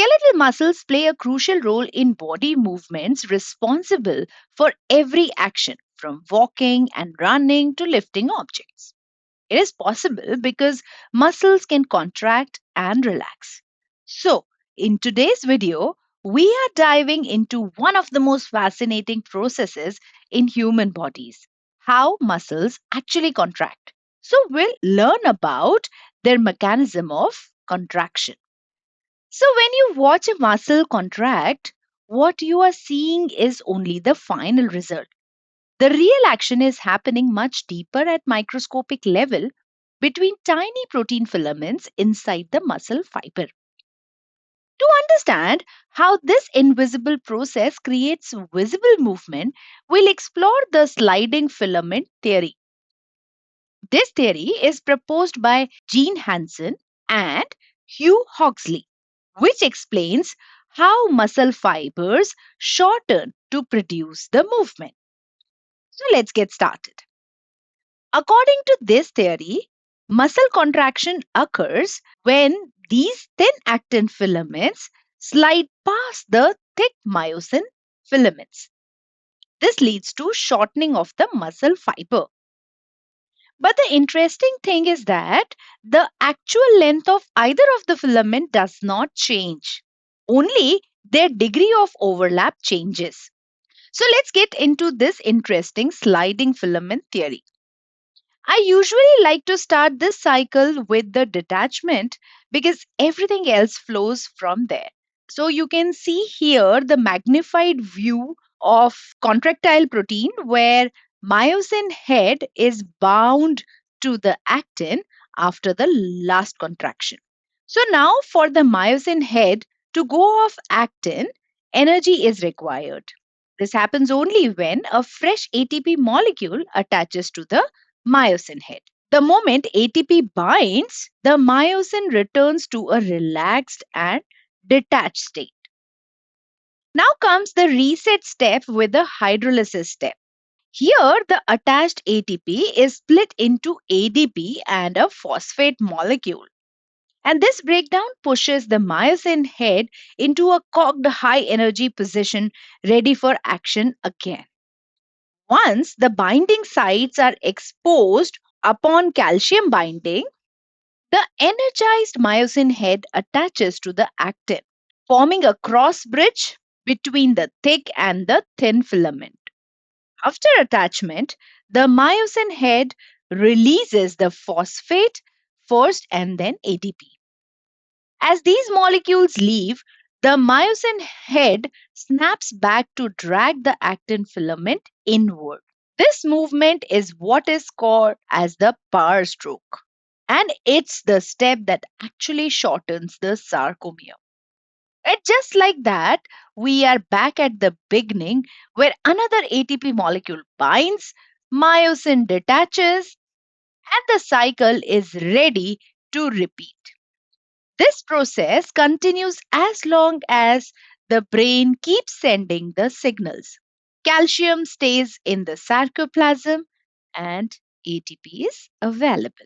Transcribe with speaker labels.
Speaker 1: Skeletal muscles play a crucial role in body movements responsible for every action, from walking and running to lifting objects. It is possible because muscles can contract and relax. So, in today's video, we are diving into one of the most fascinating processes in human bodies: how muscles actually contract. So, we'll learn about their mechanism of contraction. So, when you watch a muscle contract, what you are seeing is only the final result. The real action is happening much deeper at microscopic level between tiny protein filaments inside the muscle fiber. To understand how this invisible process creates visible movement, we'll explore the sliding filament theory. This theory is proposed by Gene Hansen and Hugh Hogsley, which explains how muscle fibers shorten to produce the movement. So let's get started. According to this theory, muscle contraction occurs when these thin actin filaments slide past the thick myosin filaments. This leads to shortening of the muscle fiber. But the interesting thing is that the actual length of either of the filament does not change. Only their degree of overlap changes. So let's get into this interesting sliding filament theory. I usually like to start this cycle with the detachment because everything else flows from there. So you can see here the magnified view of contractile protein where myosin head is bound to the actin after the last contraction. So now for the myosin head to go off actin, energy is required. This happens only when a fresh ATP molecule attaches to the myosin head. The moment ATP binds, the myosin returns to a relaxed and detached state. Now comes the reset step with the hydrolysis step. Here, the attached ATP is split into ADP and a phosphate molecule. And this breakdown pushes the myosin head into a cogged high energy position ready for action again. Once the binding sites are exposed upon calcium binding, the energized myosin head attaches to the actin, forming a cross bridge between the thick and the thin filament. After attachment, the myosin head releases the phosphate first and then ATP. As these molecules leave, the myosin head snaps back to drag the actin filament inward. This movement is what is called as the power stroke. And it's the step that actually shortens the sarcomere. And just like that, we are back at the beginning where another ATP molecule binds, myosin detaches, and the cycle is ready to repeat. This process continues as long as the brain keeps sending the signals. Calcium stays in the sarcoplasm and ATP is available.